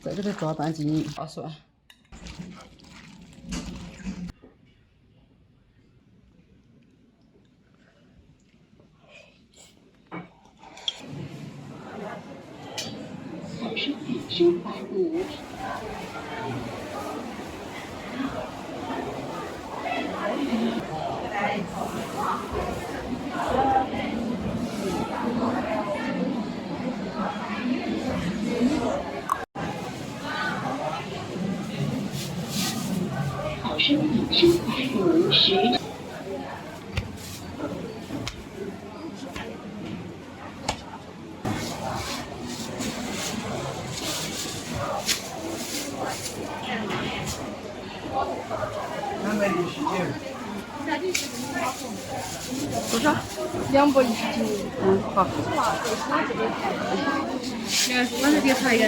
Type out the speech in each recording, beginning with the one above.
再给它抓拌均匀，大蒜。生白骨。好生命生白骨10。多少？219。嗯，好。那是别查一个。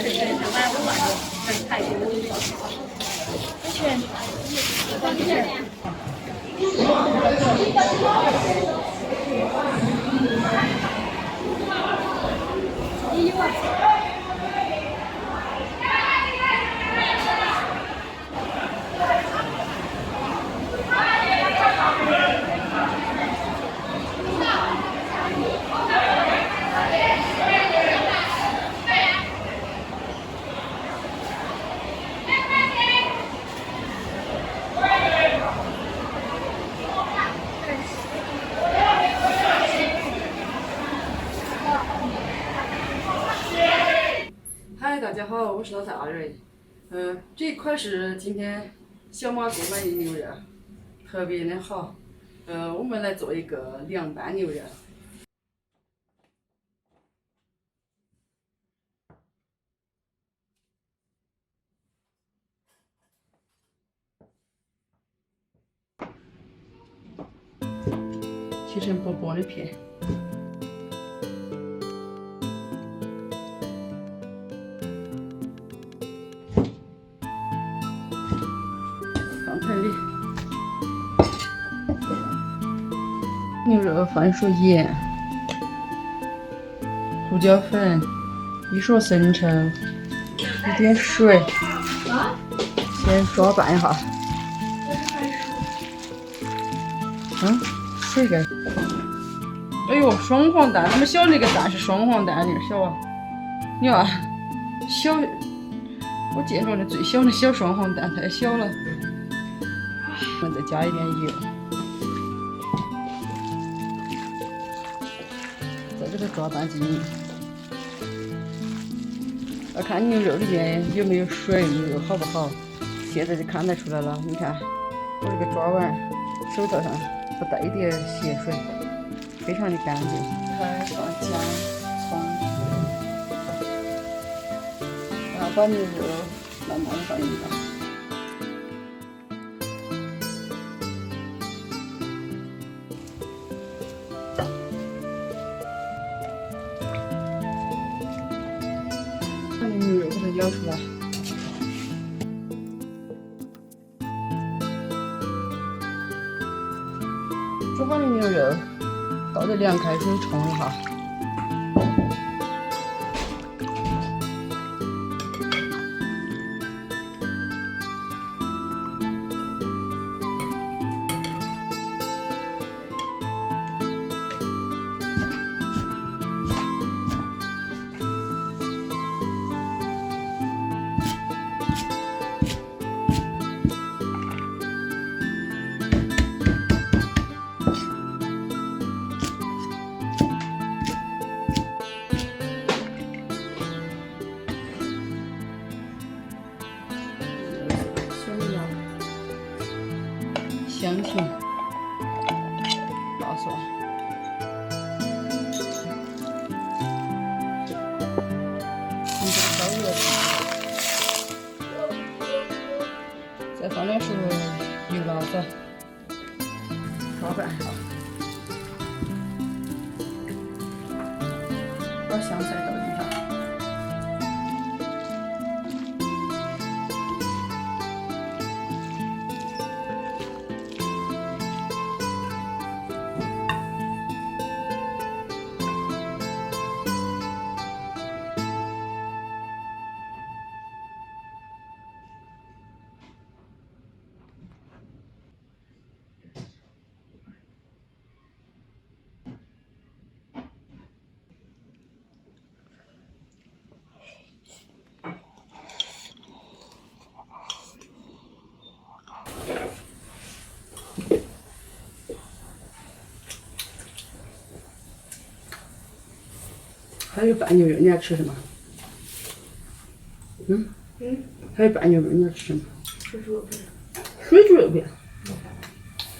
嗨，大家好，我是老蔡阿蕊。这一款是今天小马购买的牛肉，特别的好。我们来做一个凉拌牛肉。切成薄薄的片。放盆里。牛肉放一勺盐，胡椒粉，1勺生抽，一点水，先抓拌一下。水给。哎呦，双黄蛋，那么小那个蛋是双黄蛋，你小啊？你看，小，我见着的最小的小双黄蛋太小了。我们再加一点油，再给它抓拌均匀。要看牛肉里面有没有水，牛肉好不好，现在就看得出来了。你看，我这个抓完，手套上不带一点血水，非常的干净。开放姜、葱，然后把牛肉慢慢放进去。把牛肉给它舀出来。煮好的牛肉倒在凉开水冲一下。香芹、大蒜，稍热，再放2勺油辣子，抓拌一下，把香菜倒进去。还有拌牛肉，你爱吃什么？还有拌牛肉，你爱吃什么？吃猪肉片。水煮肉片。